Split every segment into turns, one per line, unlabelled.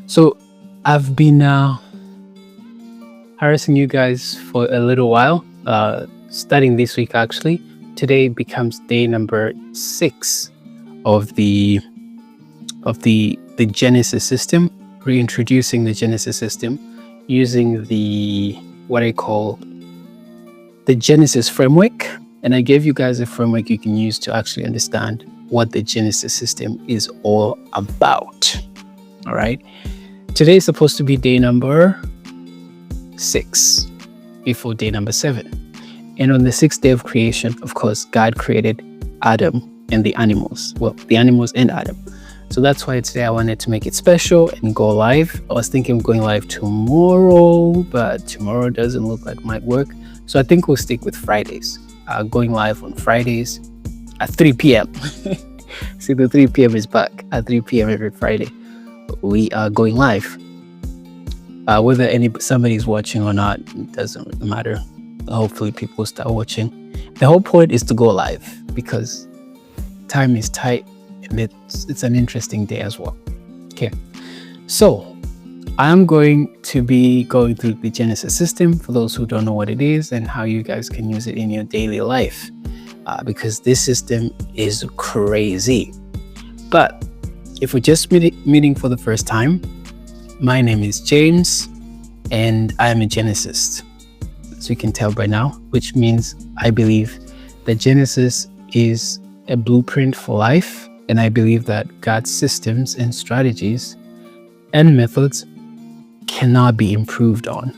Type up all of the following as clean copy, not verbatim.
So I've been harassing you guys for a little while, starting this week actually. Today becomes day number 6 of the Genesis system, reintroducing the Genesis system using the what I call the Genesis framework. And I gave you guys a framework you can use to actually understand what the Genesis system is all about. All right. Today is supposed to be day number 6 before day number 7. And on the 6th day of creation, of course, God created Adam and the animals. Well, the animals and Adam. So that's why today I wanted to make it special and go live. I was thinking of going live tomorrow, but tomorrow doesn't look like it might work. So I think we'll stick with Fridays. Going live on Fridays at 3 p.m. See, the 3 p.m. is back. At 3 p.m. every Friday, we are going live. Whether somebody's watching or not, it doesn't really matter. Hopefully people start watching. The whole point is to go live because time is tight and it's an interesting day as well. Okay, so I'm going to be going through the Genesis system for those who don't know what it is and how you guys can use it in your daily life, because this system is crazy. But if we're just meeting for the first time, my name is James and I am a Genesist, as you can tell by now, which means I believe that Genesis is a blueprint for life, and I believe that God's systems and strategies and methods cannot be improved on.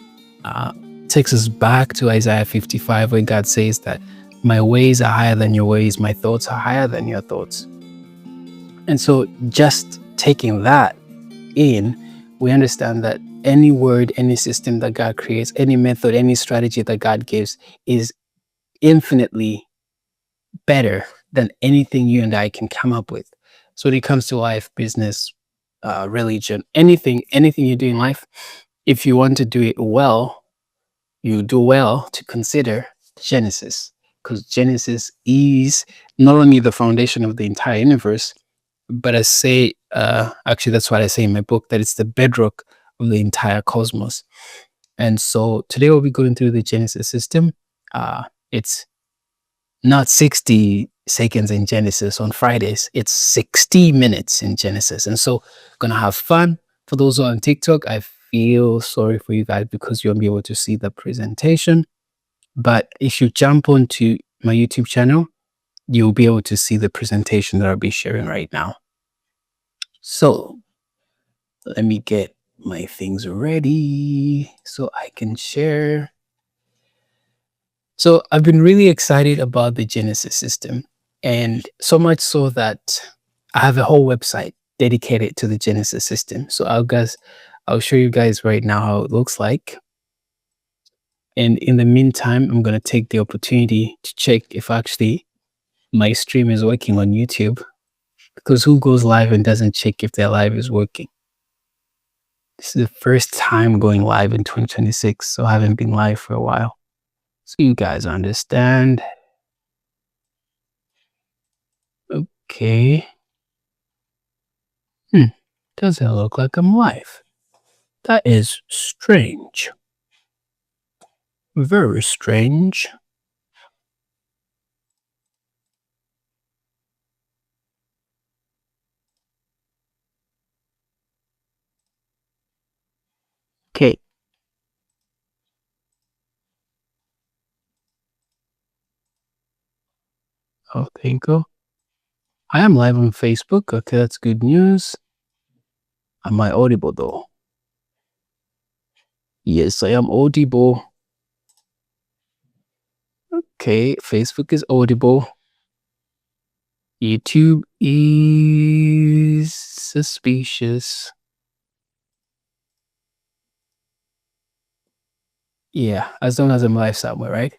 Takes us back to Isaiah 55, where God says that my ways are higher than your ways, my thoughts are higher than your thoughts. And so just taking that in, we understand that any word, any system that God creates, any method, any strategy that God gives is infinitely better than anything you and I can come up with. So when it comes to life, business, religion, anything you do in life, if you want to do it well, you do well to consider Genesis, because Genesis is not only the foundation of the entire universe, but I say, actually that's what I say in my book, that it's the bedrock of the entire cosmos. And so today we'll be going through the Genesis system. It's not 60 seconds in Genesis on Fridays, it's 60 minutes in Genesis. And so gonna have fun. For those who are on TikTok, I feel sorry for you guys because you won't be able to see the presentation. But if you jump onto my YouTube channel, you'll be able to see the presentation that I'll be sharing right now. So let me get my things ready so I can share. So I've been really excited about the Genesis system, and so much so that I have a whole website dedicated to the Genesis system. So I'll show you guys right now how it looks like. And in the meantime, I'm going to take the opportunity to check if actually my stream is working on YouTube, because who goes live and doesn't check if their live is working? This is the first time going live in 2026, so I haven't been live for a while. So you guys understand. Okay. Doesn't look like I'm live. That is strange. Very strange. Okay. Oh, thank you. I am live on Facebook. Okay, that's good news. Am I audible though? Yes, I am audible. Okay, Facebook is audible. YouTube is suspicious. Yeah, as long as I'm live somewhere, right?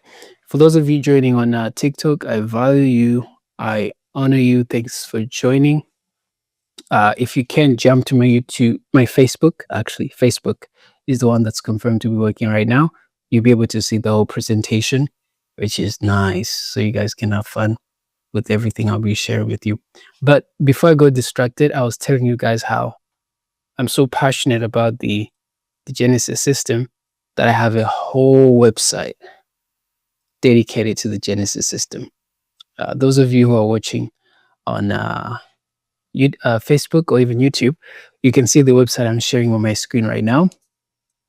For those of you joining on TikTok, I value you. I honor you. Thanks for joining. If you can jump to my Facebook, actually, Facebook is the one that's confirmed to be working right now. You'll be able to see the whole presentation, which is nice. So you guys can have fun with everything I'll be sharing with you. But before I got distracted, I was telling you guys how I'm so passionate about the Genesis system that I have a whole website dedicated to the Genesis system. Those of you who are watching on Facebook or even YouTube, you can see the website I'm sharing on my screen right now.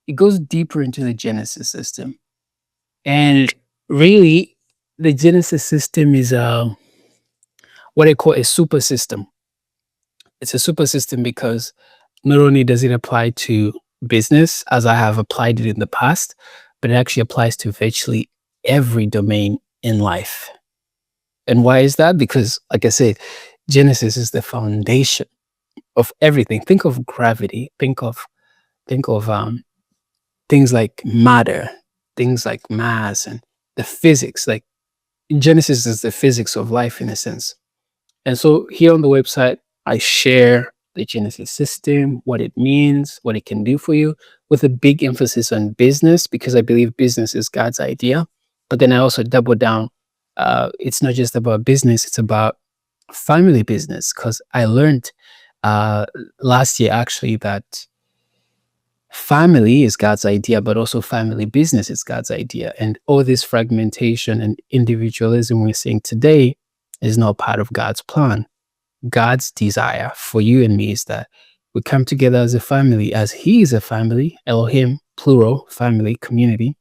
It goes deeper into the Genesis system. And really, the Genesis system is what I call a super system. It's a super system because not only does it apply to business, as I have applied it in the past, but it actually applies to virtually every domain in life. And why is that? Because, like I said, Genesis is the foundation of everything. Think of gravity. Think of things like matter, things like mass, and the physics. Like Genesis is the physics of life in a sense. And so here on the website, I share the Genesis system, what it means, what it can do for you, with a big emphasis on business, because I believe business is God's idea. But then I also double down. It's not just about business, it's about family business, because I learned last year actually that family is God's idea, but also family business is God's idea. And all this fragmentation and individualism we're seeing today is not part of God's plan. God's desire for you and me is that we come together as a family, as He is a family, Elohim, plural, family, community,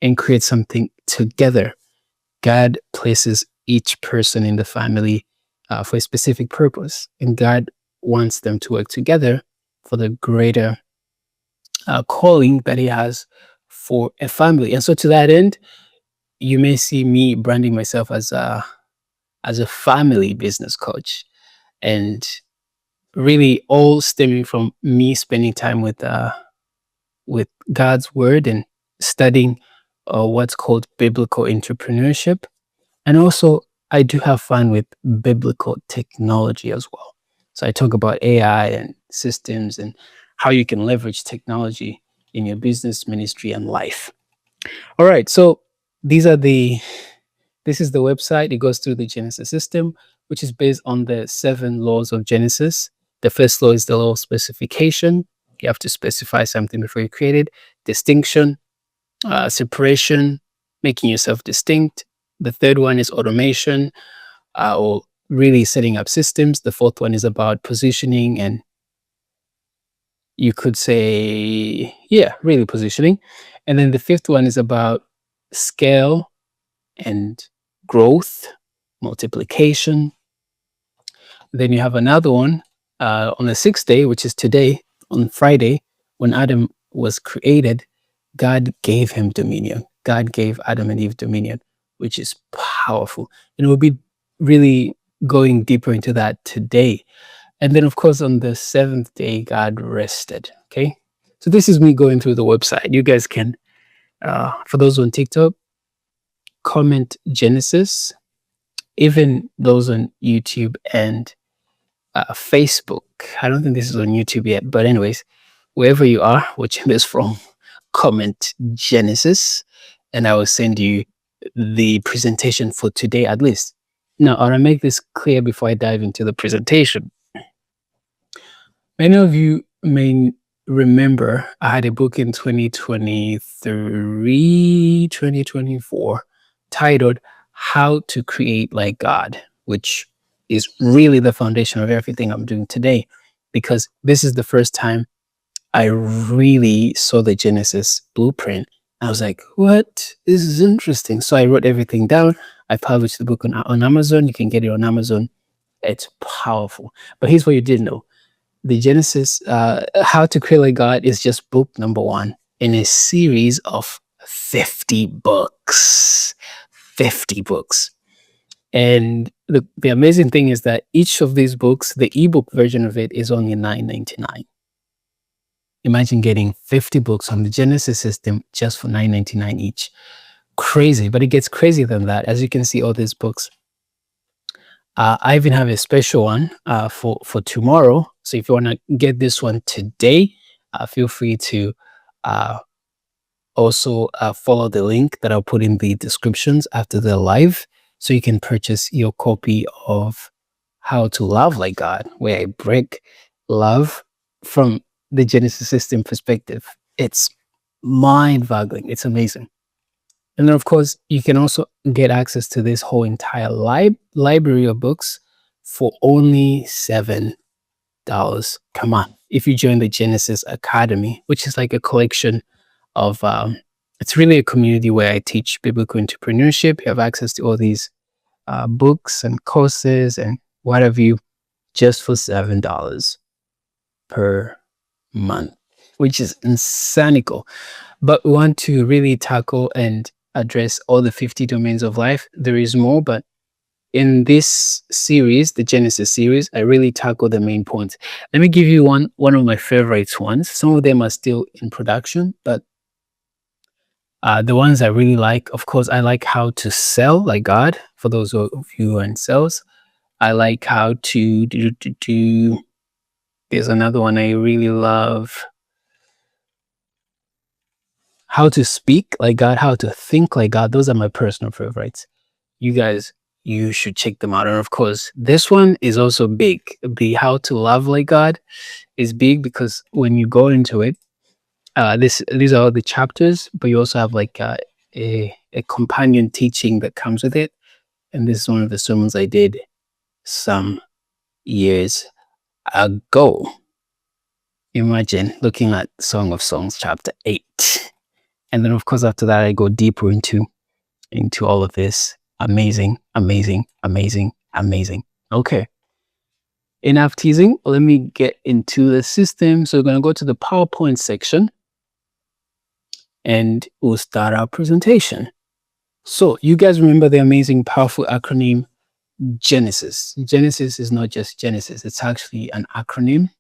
and create something together. God places each person in the family for a specific purpose, and God wants them to work together for the greater calling that He has for a family. And so, to that end, you may see me branding myself as a family business coach, and really all stemming from me spending time with God's word and studying what's called biblical entrepreneurship. And also, I do have fun with biblical technology as well. So I talk about AI and systems and how you can leverage technology in your business, ministry, and life. All right. So this is the website. It goes through the Genesis system, which is based on the 7 laws of Genesis. The first law is the law of specification. You have to specify something before you create it. Distinction, separation, making yourself distinct. The third one is automation, or really setting up systems. The fourth one is about positioning, and you could say, really positioning. And then the fifth one is about scale and growth, multiplication. Then you have another one on the 6th day, which is today, on Friday, when Adam was created, God gave him dominion. God gave Adam and Eve dominion, which is powerful. And we'll be really going deeper into that today. And then, of course, on the 7th day, God rested. Okay. So this is me going through the website. You guys can, for those on TikTok, comment Genesis, even those on YouTube and Facebook. I don't think this is on YouTube yet, but anyways, wherever you are watching this from, comment Genesis, and I will send you the presentation for today at least. Now, I want to make this clear before I dive into the presentation. Many of you may remember I had a book in 2023, 2024 titled How to Create Like God, which is really the foundation of everything I'm doing today, because this is the first time I really saw the Genesis blueprint. I was like, what? This is interesting. So I wrote everything down. I published the book on Amazon. You can get it on Amazon. It's powerful. But here's what you didn't know. The Genesis, How to Create Like God, is just book number 1 in a series of 50 books. 50 books. And the amazing thing is that each of these books, the ebook version of it is only $9.99. Imagine getting 50 books on the Genesis system just for $9.99 each. Crazy, but it gets crazier than that. As you can see, all these books. I even have a special one for tomorrow. So if you want to get this one today, feel free to also follow the link that I'll put in the descriptions after the live, so you can purchase your copy of How to Love Like God, where I break love from the Genesis system perspective. It's mind-boggling. It's amazing. And then, of course, you can also get access to this whole entire library of books for only $7. Come on. If you join the Genesis Academy, which is like a collection of, it's really a community where I teach biblical entrepreneurship. You have access to all these books and courses and what have you, just for $7 per month, which is insanical. But we want to really tackle and address all the 50 domains of life. There is more, but in this series, the Genesis series, I really tackle the main points. Let me give you one of my favorite ones. Some of them are still in production, but the ones I really like, of course, I like how to sell like God, for those of you who are in sales. I like how to do there's another one I really love. How to speak like God, how to think like God. Those are my personal favorites. You guys, you should check them out. And of course, this one is also big. The how to love like God is big because when you go into it, these are all the chapters, but you also have like a companion teaching that comes with it. And this is one of the sermons I did some years ago. Imagine looking at Song of Songs chapter 8. And then of course after that I go deeper into all of this. Amazing. Okay. Enough teasing. Let me get into the system. So we're going to go to the PowerPoint section and we'll start our presentation. So you guys remember the amazing, powerful acronym Genesis. Genesis is not just Genesis. It's actually an acronym.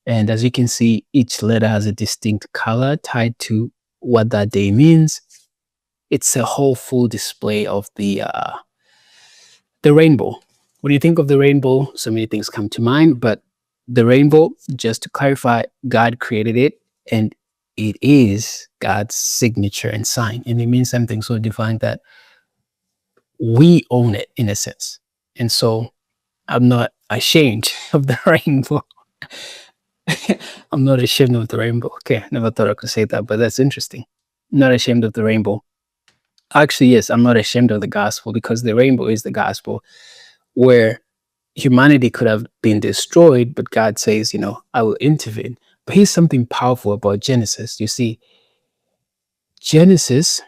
And as you can see, each letter has a distinct color tied to what that day means. It's a whole full display of the rainbow. When you think of the rainbow, so many things come to mind, but the rainbow, just to clarify, God created it and it is God's signature and sign. And it means something so divine that we own it in a sense. And so I'm not ashamed of the rainbow. I'm not ashamed of the rainbow. Okay, never thought I could say that, but that's interesting. Not ashamed of the rainbow. Actually, yes, I'm not ashamed of the gospel because the rainbow is the gospel where humanity could have been destroyed, but God says, I will intervene. But here's something powerful about Genesis. You see, Genesis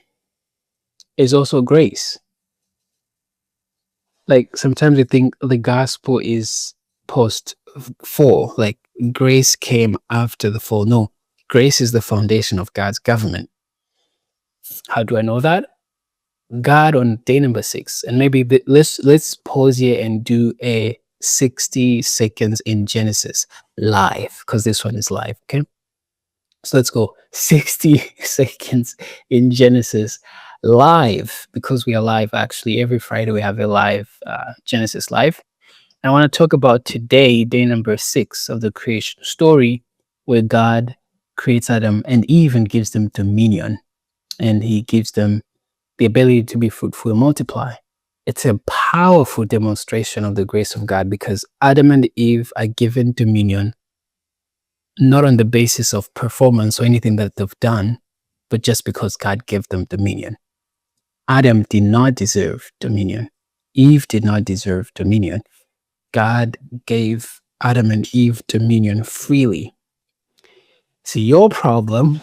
is also grace. Like sometimes we think the gospel is post-fall, like grace came after the fall. No, grace is the foundation of God's government. How do I know that? God on day number 6, and maybe let's pause here and do a 60 seconds in Genesis live, because this one is live. Okay, so let's go 60 seconds in Genesis live, because we are live. Actually, every Friday we have a live Genesis live. I want to talk about today, day number 6 of the creation story, where God creates Adam and Eve and gives them dominion, and he gives them the ability to be fruitful and multiply. It's a powerful demonstration of the grace of God because Adam and Eve are given dominion not on the basis of performance or anything that they've done, but just because God gave them dominion. Adam did not deserve dominion. Eve did not deserve dominion. God gave Adam and Eve dominion freely. See, your problem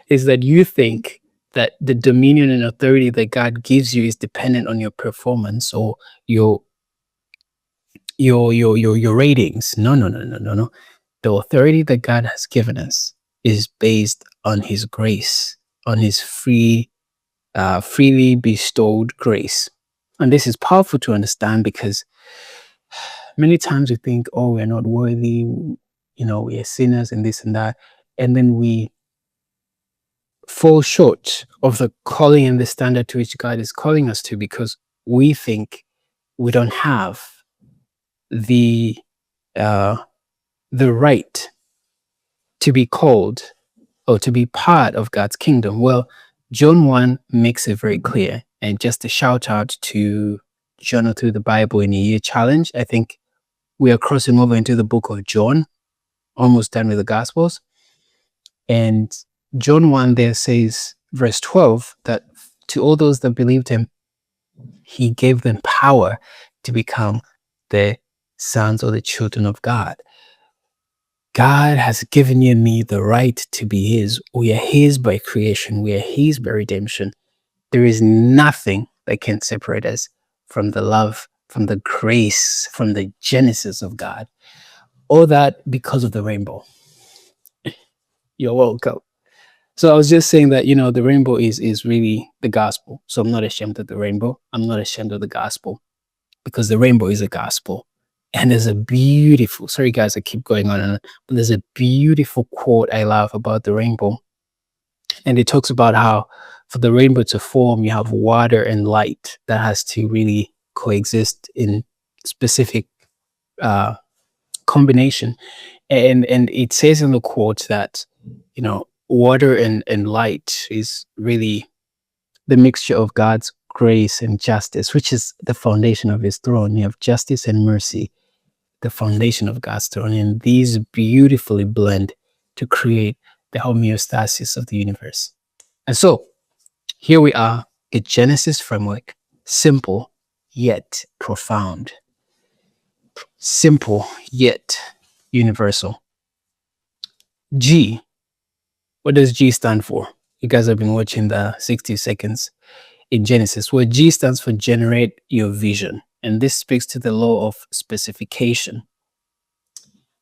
is that you think that the dominion and authority that God gives you is dependent on your performance or your ratings. No. The authority that God has given us is based on his grace, on his freely bestowed grace. And this is powerful to understand because many times we think, oh, we're not worthy, we are sinners and this and that. And then we fall short of the calling and the standard to which God is calling us to because we think we don't have the right to be called or to be part of God's kingdom. Well, John 1 makes it very clear. And just a shout out to Journal Through the Bible in a Year Challenge. I think we are crossing over into the book of John almost done with the Gospels. And John 1 there says, verse 12, that to all those that believed him, he gave them power to become the sons or the children of God. God has given you and me the right to be his. We are his by creation. We are his by redemption. There is nothing that can separate us from the love, from the grace, from the genesis of God. All that because of the rainbow. You're welcome. So I was just saying that, the rainbow is really the gospel. So I'm not ashamed of the rainbow. I'm not ashamed of the gospel, because the rainbow is a gospel. And there's a beautiful, sorry guys, I keep going on and on, but there's a beautiful quote I love about the rainbow. And it talks about how for the rainbow to form, you have water and light that has to really coexist in specific combination. And it says in the quote that, water and light is really the mixture of God's grace and justice, which is the foundation of his throne. You have justice and mercy, the foundation of God's throne. And these beautifully blend to create the homeostasis of the universe. And so here we are, a Genesis framework, simple yet profound, simple yet universal. G, what does G stand for? You guys have been watching the 60 seconds in Genesis. Well, G stands for generate your vision. And this speaks to the law of specification.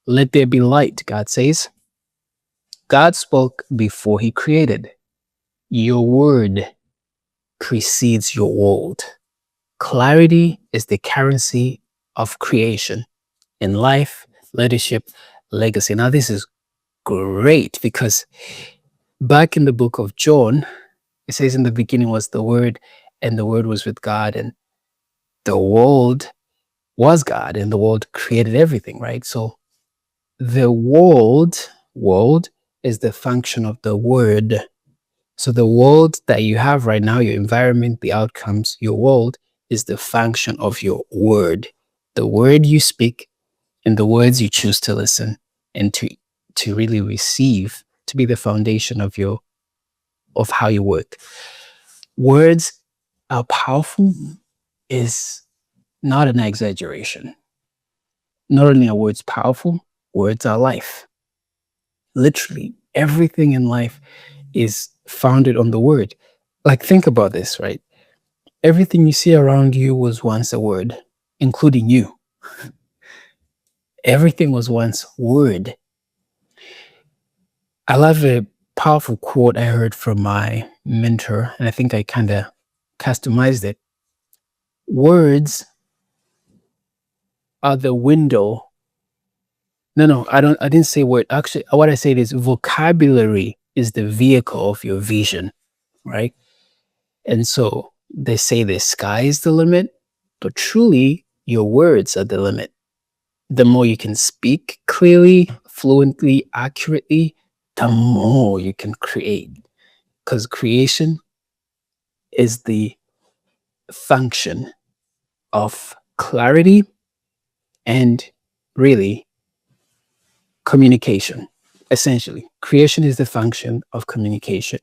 Let there be light, God says. God spoke before he created. Your word precedes your world. Clarity is the currency of creation in life, leadership, legacy. Now, this is great because back in the book of John, it says in the beginning was the Word, and the Word was with God, and the world was God, and the world created everything, right? So the world is the function of the Word. So the world that you have right now, your environment, the outcomes, your world is the function of your word. The word you speak and the words you choose to listen and to really receive, to be the foundation of how you work. Words are powerful is not an exaggeration. Not only are words powerful, words are life. Literally, everything in life is founded on the word. Like, think about this, right? Everything you see around you was once a word, including you. Everything was once word. I love a powerful quote I heard from my mentor, and I think I kind of customized it. Words are the window. No, I didn't say word. Actually, what I said is vocabulary is the vehicle of your vision, right? And so they say the sky is the limit, but truly your words are the limit. The more you can speak clearly, fluently, accurately, the more you can create. Because creation is the function of clarity and really communication. Essentially, creation is the function of communication.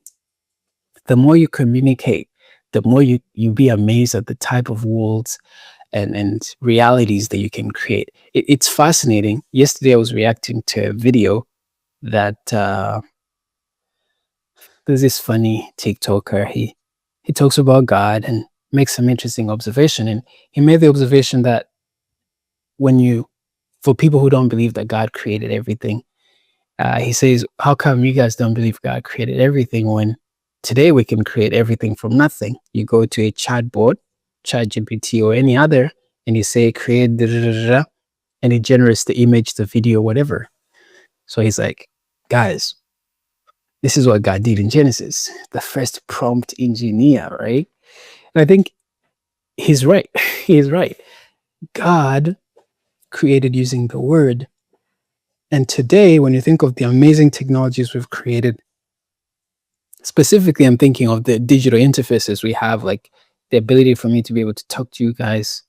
The more you communicate, the more you be amazed at the type of worlds and realities that you can create. It's fascinating. Yesterday, I was reacting to a video that there's this funny TikToker. He talks about God and makes some interesting observation. And he made the observation that for people who don't believe that God created everything, he says, how come you guys don't believe God created everything when today we can create everything from nothing? You go to a chatbot, ChatGPT or any other, and you say, create, da, da, da, da, and it generates the image, the video, whatever. So he's like, guys, this is what God did in Genesis, the first prompt engineer, right? And I think he's right. He's right. God created using the word. And today, when you think of the amazing technologies we've created, specifically, I'm thinking of the digital interfaces we have, like the ability for me to be able to talk to you guys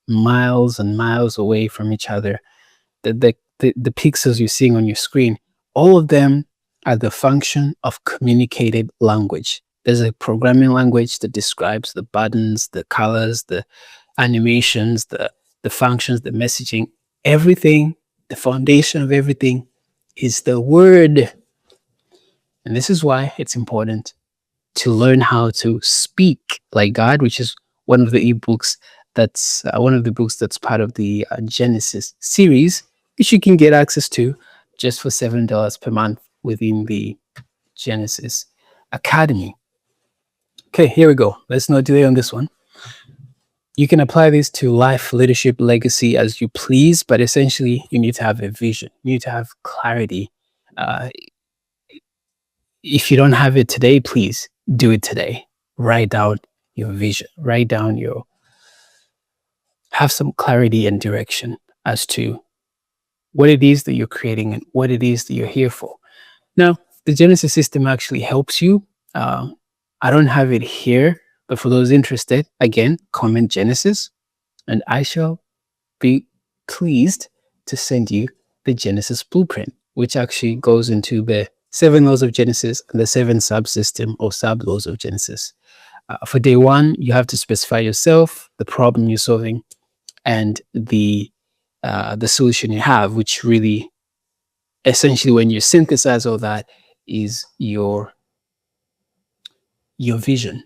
miles and miles away from each other, the the pixels you're seeing on your screen, all of them are the function of communicated language. There's a programming language that describes the buttons, the colors, the animations, the functions, the messaging, everything. The foundation of everything is the word. And this is why it's important to learn how to speak like God, which is one of the ebooks that's one of the books that's part of the Genesis series, which you can get access to just for $7 per month within the Genesis Academy. Okay, here we go. Let's not delay on this one. You can apply this to life, leadership, legacy as you please, but essentially you need to have a vision. You need to have clarity. If you don't have it today, please do it today. Write down your vision. Write down have some clarity and direction as to what it is that you're creating and what it is that you're here for. Now, the Genesis system actually helps you. I don't have it here, but for those interested, again, comment Genesis, and I shall be pleased to send you the Genesis blueprint, which actually goes into the 7 laws of Genesis and the 7 subsystem or sub laws of Genesis. For day one, you have to specify yourself, the problem you're solving, and the solution you have, which really, essentially, when you synthesize all that, is your vision.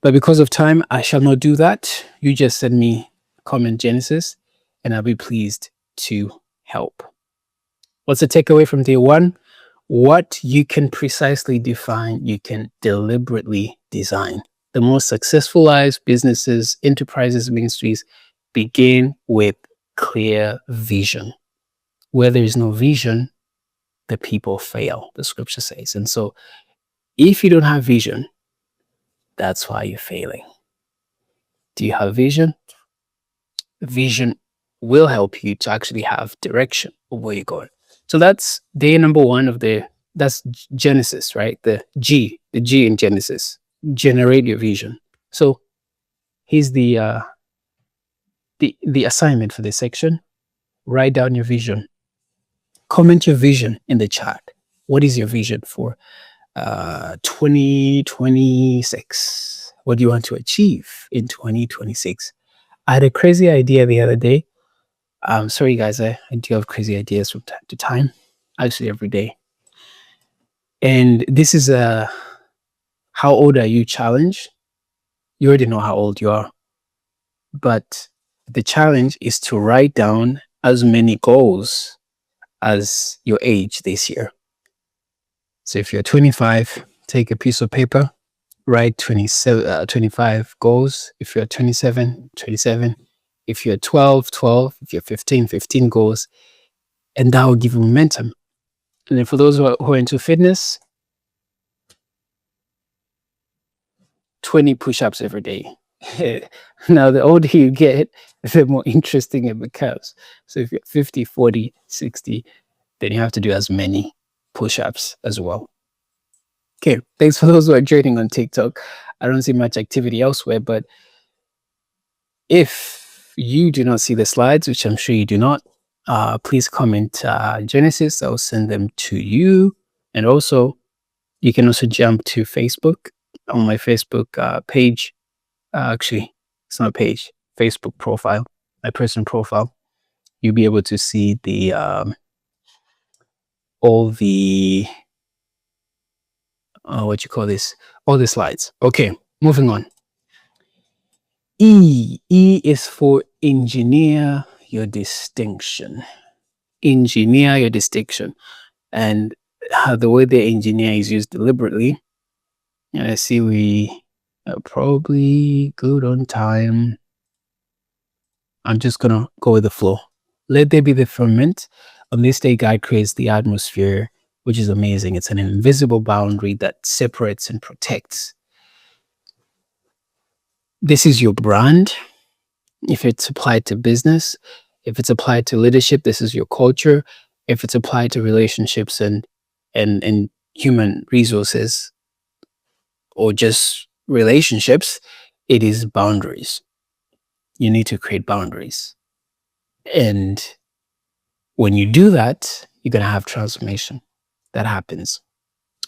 But because of time, I shall not do that. You just send me comment Genesis, and I'll be pleased to help. What's the takeaway from day one? What you can precisely define, you can deliberately design. The most successful lives, businesses, enterprises, ministries begin with clear vision. Where there is no vision, the people fail, the scripture says. And so if you don't have vision, that's why you're failing. Do you have vision? Vision will help you to actually have direction of where you're going. So that's day number one that's Genesis, right? The G in Genesis. Generate your vision. So here's the assignment for this section. Write down your vision. Comment your vision in the chat. What is your vision for 2026? What do you want to achieve in 2026? I had a crazy idea the other day. Sorry guys, I do have crazy ideas from time to time, actually every day. And this is a how old are you challenge. You already know how old you are, but the challenge is to write down as many goals as your age this year. So if you're 25, take a piece of paper, write 25 goals. If you're 27, 27. If you're 12, 12. If you're 15, 15 goals. And that will give you momentum. And then for those who are into fitness, 20 push-ups every day. Now, the older you get, the more interesting it becomes. So if you're 50, 40, 60, then you have to do as many push-ups as well. Okay, thanks for those who are joining on TikTok. I don't see much activity elsewhere, but if you do not see the slides, which I'm sure you do not, please comment Genesis. I'll send them to you. And also, you can also jump to Facebook on my Facebook page. Actually, it's not a page, Facebook profile, my personal profile. You'll be able to see the all the all the slides. Okay, moving on. E is for engineer your distinction. Engineer your distinction. And the word the engineer is used deliberately. And I see we are probably good on time. I'm just going to go with the flow. Let there be the firmament. On this day, God creates the atmosphere, which is amazing. It's an invisible boundary that separates and protects. This is your brand. If it's applied to business, if it's applied to leadership, this is your culture. If it's applied to relationships and human resources or just relationships, it is boundaries. You need to create boundaries. And When you do that, you're going to have transformation that happens.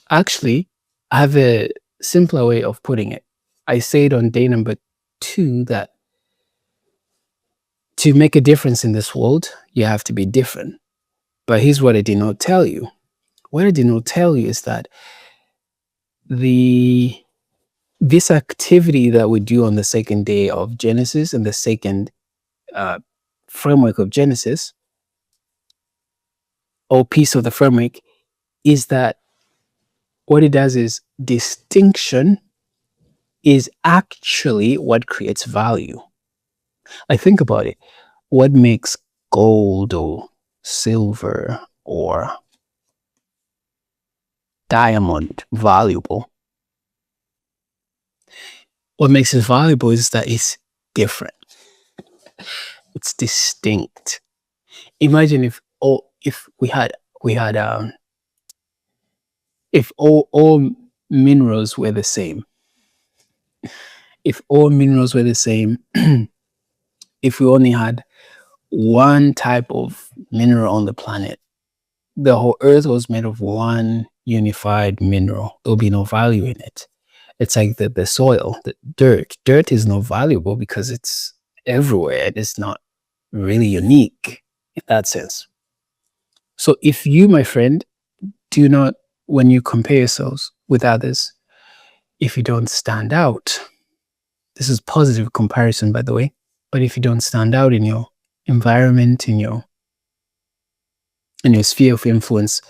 Actually, I have a simpler way of putting it. I say it on day number 2 that to make a difference in this world, you have to be different. But here's what I did not tell you. What I did not tell you is that this activity that we do on the second day of Genesis and the second framework of Genesis, or piece of the framework, is that what it does is distinction is actually what creates value. Like, think about it. What makes gold or silver or diamond valuable? What makes it valuable is that it's different. It's distinct. Imagine if all minerals were the same. If all minerals were the same, if we only had one type of mineral on the planet, the whole earth was made of one unified mineral, there'll be no value in it. It's like the soil, the dirt. Dirt is not valuable because it's everywhere. It's not really unique in that sense. So if you, my friend, do not, when you compare yourselves with others, if you don't stand out, this is positive comparison, by the way, but if you don't stand out in your environment, in your sphere of influence,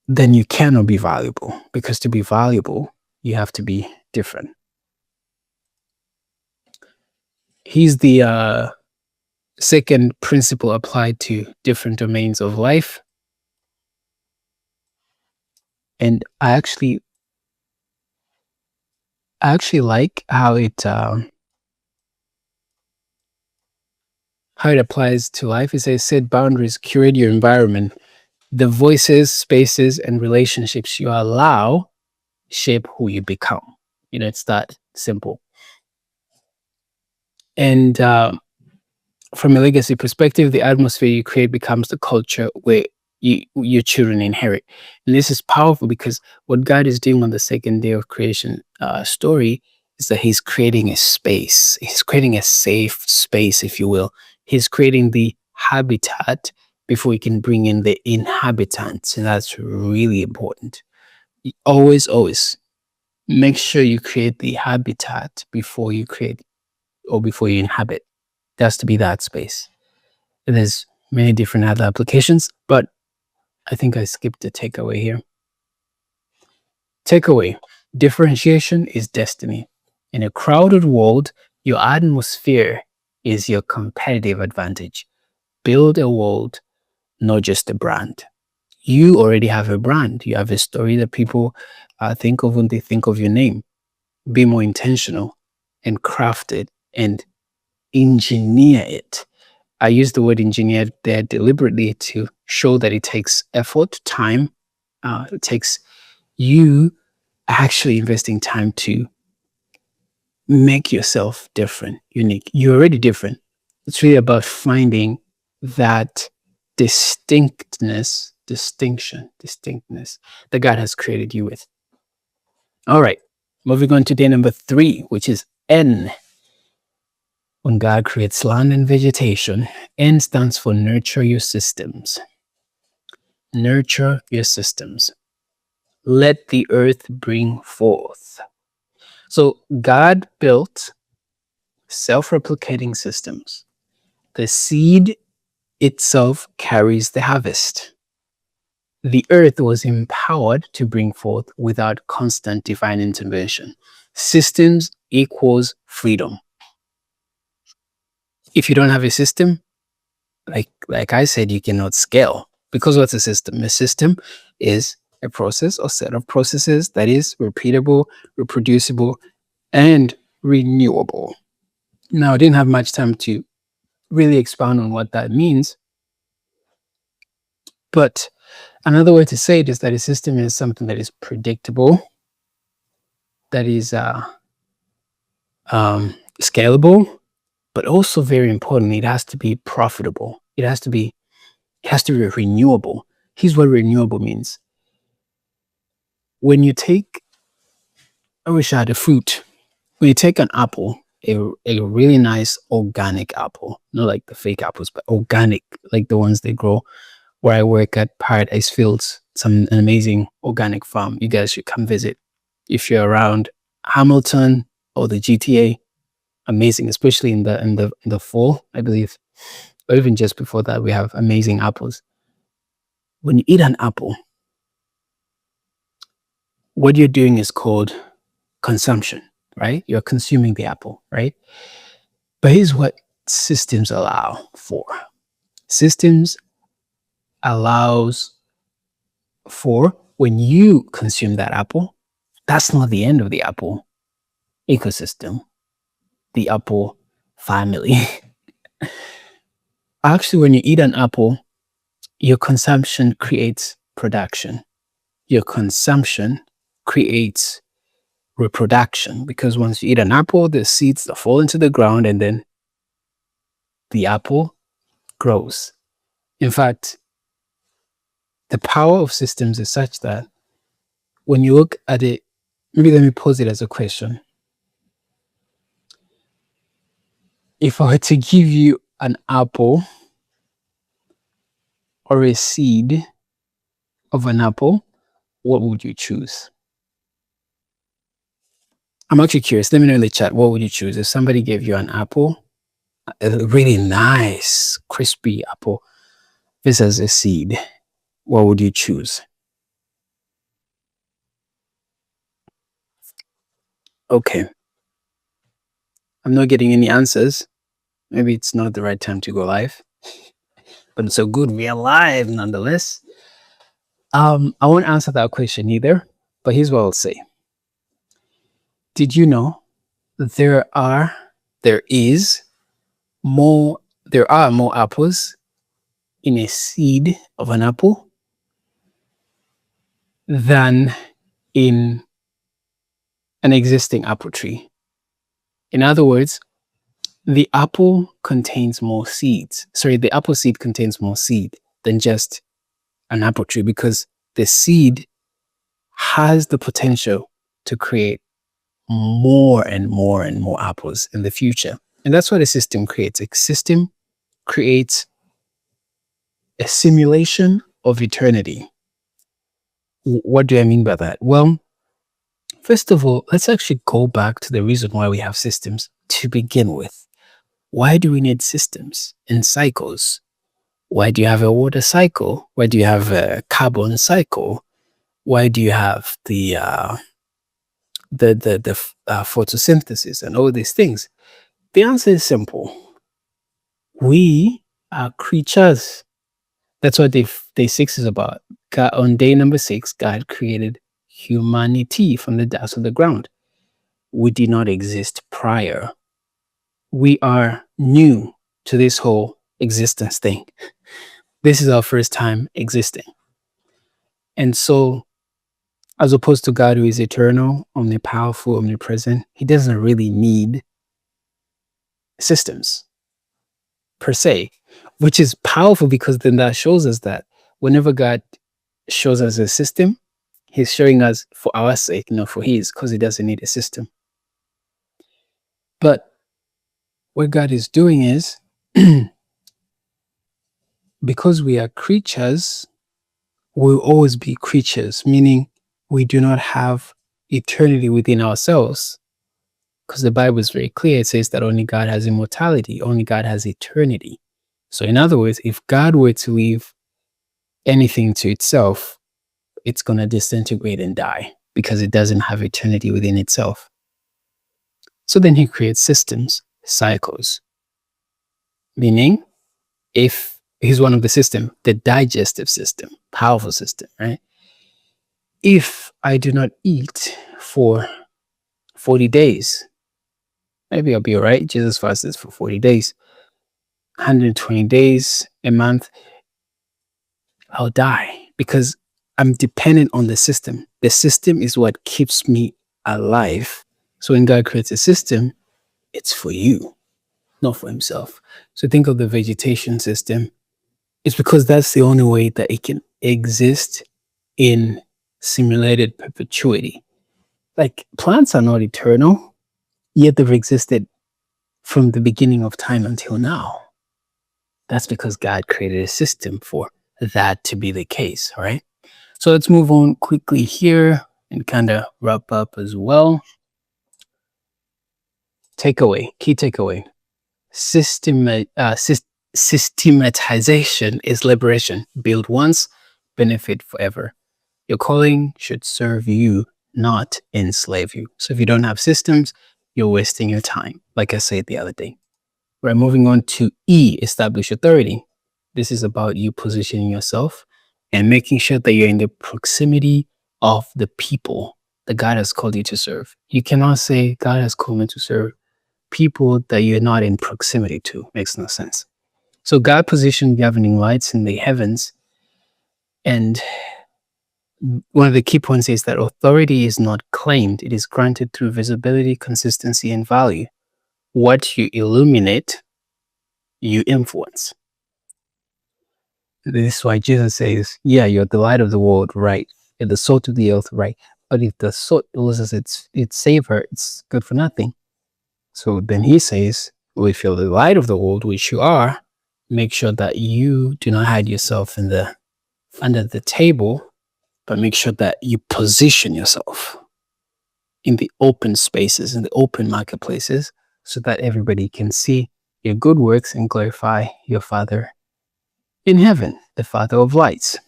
then you cannot be valuable, because to be valuable, you have to be different. Here's the second principle applied to different domains of life. And I actually like how it applies to life. It says, set boundaries, curate your environment. The voices, spaces, and relationships you allow shape who you become. It's that simple. And from a legacy perspective, the atmosphere you create becomes the culture where your children inherit. And this is powerful because what God is doing on the second day of creation story is that he's creating a space. He's creating a safe space, if you will. He's creating the habitat before he can bring in the inhabitants. And that's really important. Always make sure you create the habitat before you create or before you inhabit. There has to be that space. And there's many different other applications, but I think I skipped the takeaway here. Takeaway: differentiation is destiny. In a crowded world, your atmosphere is your competitive advantage. Build a world, not just a brand. You already have a brand. You have a story that people think of when they think of your name. Be more intentional and craft it and engineer it. I use the word engineer there deliberately to show that it takes effort, time. It takes you actually investing time to make yourself different, unique. You're already different. It's really about finding that distinctness that God has created you with. All right, moving on to day number 3, which is N. When God creates land and vegetation, N stands for nurture your systems. Nurture your systems. Let the earth bring forth. So God built self-replicating systems. The seed itself carries the harvest. The earth was empowered to bring forth without constant divine intervention. Systems equals freedom. If you don't have a system, like I said, you cannot scale. Because what's a system? A system is a process or set of processes that is repeatable, reproducible, and renewable. Now, I didn't have much time to really expound on what that means, but another way to say it is that a system is something that is predictable, that is scalable, but also very importantly, it has to be profitable. It has to be It has to be renewable. Here's what renewable means. When you take, I wish I had a fruit. When you take an apple, a really nice organic apple, not like the fake apples, but organic, like the ones they grow where I work at Paradise Fields. It's an amazing organic farm. You guys should come visit if you're around Hamilton or the GTA. Amazing, especially in the fall, I believe, or even just before that, we have amazing apples. When you eat an apple, what you're doing is called consumption, right? You're consuming the apple, right? But here's what systems allow for. Systems allows for when you consume that apple, that's not the end of the apple ecosystem, the apple family. Actually, when you eat an apple, your consumption creates production. Your consumption creates reproduction, because once you eat an apple, the seeds that fall into the ground and then the apple grows. In fact, the power of systems is such that when you look at it, maybe let me pose it as a question. If I were to give you an apple or a seed of an apple, what would you choose? I'm actually curious. Let me know in the chat. What would you choose if somebody gave you an apple, a really nice, crispy apple, this as a seed? What would you choose? Okay. I'm not getting any answers. Maybe it's not the right time to go live. But it's so good. We are live nonetheless. I won't answer that question either, but here's what I'll say. Did you know there are more apples in a seed of an apple than in an existing apple tree? In other words, the apple contains more seeds. Sorry, the apple seed contains more seed than just an apple tree, because the seed has the potential to create more and more and more apples in the future. And that's what a system creates. A system creates a simulation of eternity. What do I mean by that? Well, first of all, let's actually go back to the reason why we have systems to begin with. Why do we need systems and cycles? Why do you have a water cycle? Why do you have a carbon cycle? Why do you have the photosynthesis and all these things? The answer is simple. We are creatures. That's what day 6 is about. On day number 6, God created humanity from the dust of the ground. We did not exist prior. We are new to this whole existence thing. This is our first time existing. And so, as opposed to God, who is eternal, omnipowerful, omnipresent, he doesn't really need systems per se, which is powerful, because then that shows us that whenever God shows us a system, he's showing us for our sake, not for his, because he doesn't need a system. But what God is doing is, because we are creatures, we'll always be creatures, meaning we do not have eternity within ourselves, because the Bible is very clear. It says that only God has immortality, only God has eternity. So in other words, if God were to leave anything to itself, it's going to disintegrate and die, because it doesn't have eternity within itself. So then he creates systems, cycles, meaning if he's one of the system, the digestive system, powerful system, right? If I do not eat for 40 days, maybe I'll be all right. Jesus fasted for 40 days, 120 days, a month, I'll die, because I'm dependent on the system. The system is what keeps me alive. So when God creates a system, it's for you, not for himself. So think of the vegetation system. It's because that's the only way that it can exist in simulated perpetuity. Like plants are not eternal, yet they've existed from the beginning of time until now. That's because God created a system for that to be the case, all right? So let's move on quickly here and kind of wrap up as well. Key takeaway. Systematization is liberation. Build once, benefit forever. Your calling should serve you, not enslave you. So if you don't have systems, you're wasting your time, like I said the other day. We're moving on to E, establish authority. This is about you positioning yourself and making sure that you're in the proximity of the people that God has called you to serve. You cannot say God has called me to serve people that you're not in proximity to. Makes no sense. So God positioned governing lights in the heavens, and one of the key points is that authority is not claimed. It is granted through visibility, consistency, and value. What you illuminate, you influence. This is why Jesus says, yeah, you're the light of the world, right? You're the salt of the earth, right? But if the salt loses its savor, it's good for nothing. So then he says, well, if you're the light of the world, which you are, make sure that you do not hide yourself under the table, but make sure that you position yourself in the open spaces, in the open marketplaces, so that everybody can see your good works and glorify your Father in heaven, the Father of lights.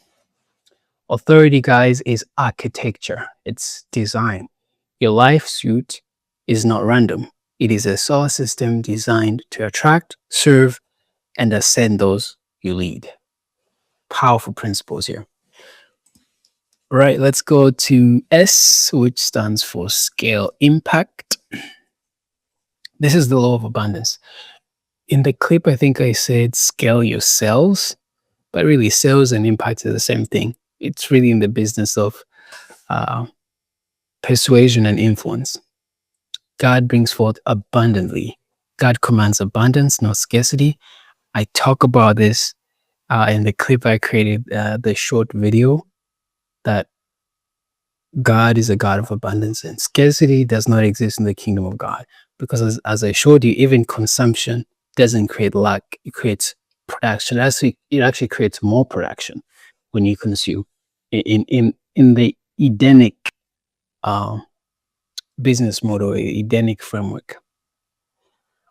Authority, guys, is architecture. It's design. Your life suit is not random. It is a solar system designed to attract, serve, and ascend those you lead. Powerful principles here. Right, let's go to S, which stands for scale impact. This is the law of abundance. In the clip, I think I said scale your sales, but really sales and impact are the same thing. It's really in the business of persuasion and influence. God brings forth abundantly. God commands abundance, not scarcity. I talk about this in the clip I created, the short video, that God is a God of abundance and scarcity does not exist in the kingdom of God. Because as I showed you, even consumption doesn't create lack, it creates production. It actually creates more production when you consume in the Edenic business model, Edenic framework.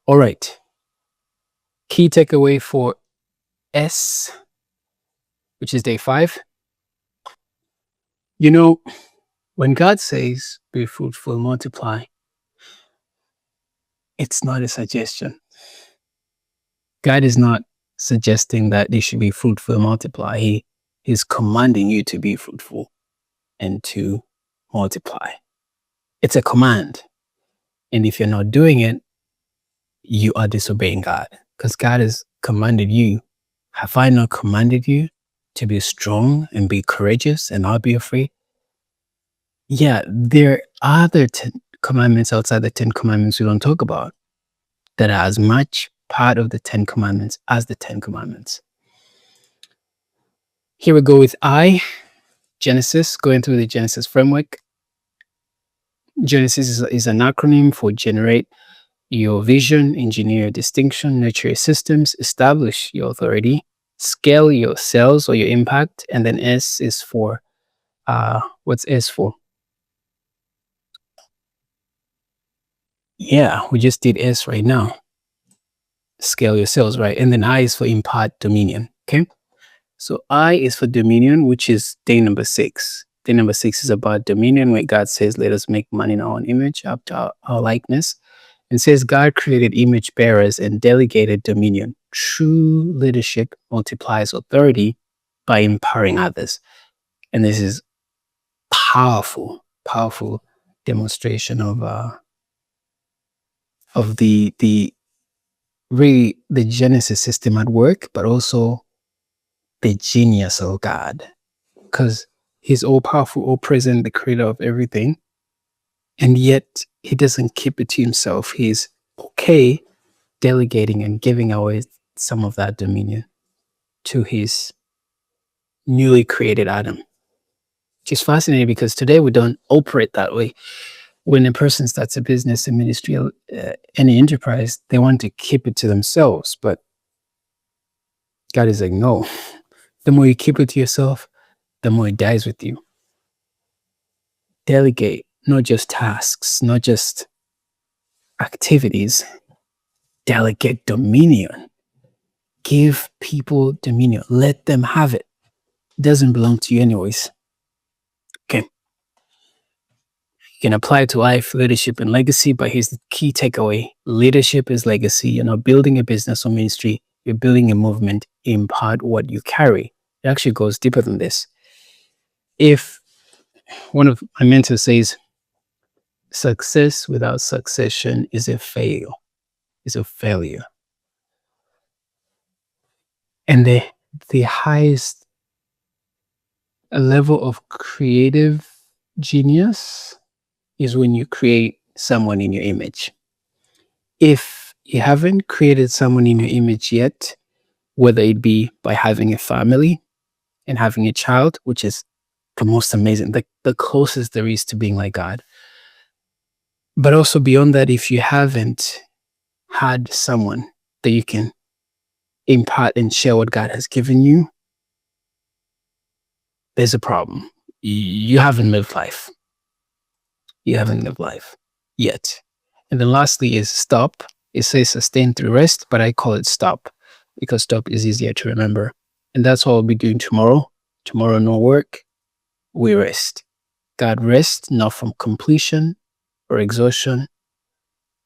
All right. Key takeaway for S, which is day 5. You know, when God says, be fruitful, multiply, it's not a suggestion. God is not suggesting that they should be fruitful, multiply. He is commanding you to be fruitful and to multiply. It's a command. And if you're not doing it, you are disobeying God, because God has commanded you. Have I not commanded you to be strong and be courageous and not be afraid? Yeah, there are other 10 commandments outside the 10 commandments we don't talk about that are as much part of the 10 commandments as the 10 commandments. Here we go with I, Genesis, going through the Genesis framework. Genesis is an acronym for generate your vision, engineer your distinction, nurture your systems, establish your authority, scale your sales or your impact, and then S is for, what's S for? Yeah, we just did S right now. Scale your sales, right? And then I is for impart dominion, okay? So I is for dominion, which is day number 6. Day number 6 is about dominion, where God says, let us make man in our own image, after our likeness. And says God created image bearers and delegated dominion. True leadership multiplies authority by empowering others. And this is powerful demonstration of the really the Genesis system at work, but also the genius of God, because he's all powerful, all present, the creator of everything. And yet he doesn't keep it to himself. He's okay delegating and giving away some of that dominion. to his newly created Adam. Which is fascinating because today we don't operate that way. When a person starts a business, a ministry, any enterprise, they want to keep it to themselves. But God is like, no. The more you keep it to yourself, the more it dies with you. Delegate, not just tasks, not just activities. Delegate dominion. Give people dominion. Let them have it. It doesn't belong to you anyways. Okay. You can apply it to life, leadership, and legacy, but here's the key takeaway. Leadership is legacy. You're not building a business or ministry. You're building a movement. Impart what you carry. It actually goes deeper than this. If one of my mentors says, success without succession is a failure. And the highest level of creative genius is when you create someone in your image. If you haven't created someone in your image yet, whether it be by having a family and having a child, which is the most amazing, the closest there is to being like God. But also beyond that, if you haven't had someone that you can impart and share what God has given you, there's a problem. You haven't lived life. You haven't lived life yet. And then lastly is stop. It says sustain through rest, but I call it stop because stop is easier to remember. And that's what I'll be doing tomorrow. Tomorrow, no work. We rest. God rests not from completion or exhaustion.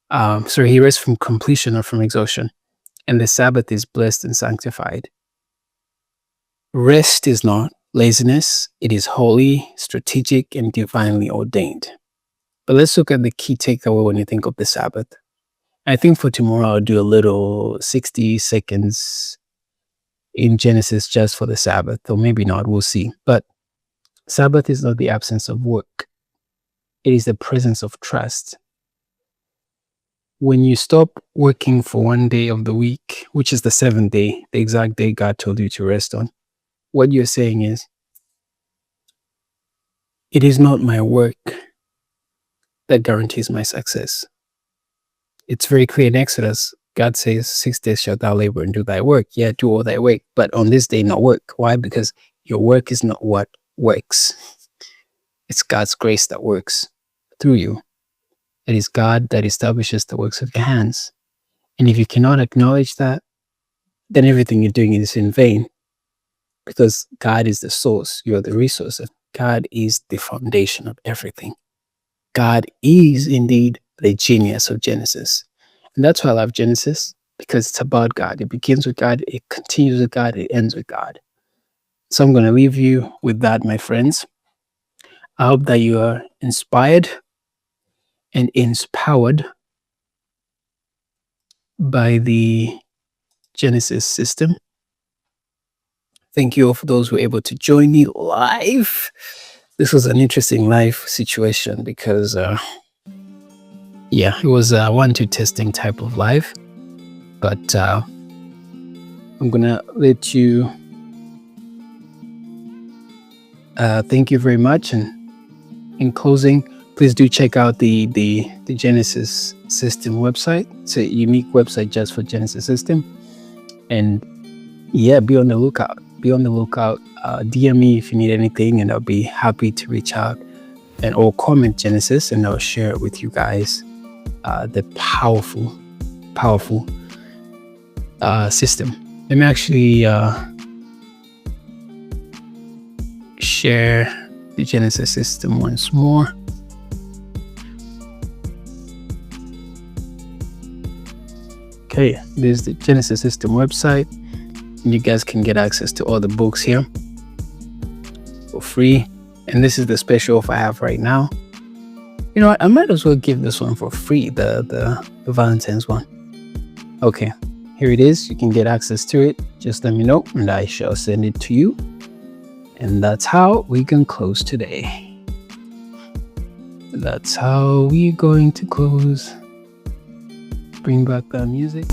He rests from completion or from exhaustion. And the Sabbath is blessed and sanctified. Rest is not laziness. It is holy, strategic, and divinely ordained. But let's look at the key takeaway when you think of the Sabbath. I think for tomorrow, I'll do a little 60 seconds in Genesis just for the Sabbath, or maybe not, we'll see. But Sabbath is not the absence of work. It is the presence of trust. When you stop working for one day of the week, which is the seventh day, the exact day God told you to rest on, what you're saying is, it is not my work that guarantees my success. It's very clear in Exodus. God says, 6 days shalt thou labor and do thy work. Yeah, do all thy work, but on this day not work. Why? Because your work is not what works. It's God's grace that works through you. It is God that establishes the works of your hands. And if you cannot acknowledge that, then everything you're doing is in vain. Because God is the source, you're the resource. God is the foundation of everything. God is indeed the genius of Genesis. And that's why I love Genesis, because it's about God. It begins with God, it continues with God, it ends with God. So I'm going to leave you with that, my friends. I hope that you are inspired and inspired by the Genesis system. Thank you all for those who were able to join me live. This was an interesting live situation because, it was a 1-2 testing type of live. But I'm going to let you... thank you very much. And in closing, please do check out the Genesis System website. It's a unique website just for Genesis System. And be on the lookout. DM me if you need anything, and I'll be happy to reach out or comment Genesis, and I'll share it with you guys. The powerful system. Let me actually share the Genesis system once more. Okay, this is the Genesis system website. You guys can get access to all the books here for free. And this is the special offer I have right now. You know what? I might as well give this one for free, the Valentine's one. Okay, here it is. You can get access to it. Just let me know and I shall send it to you. And that's how we can close today. That's how we're going to close. Bring back that music.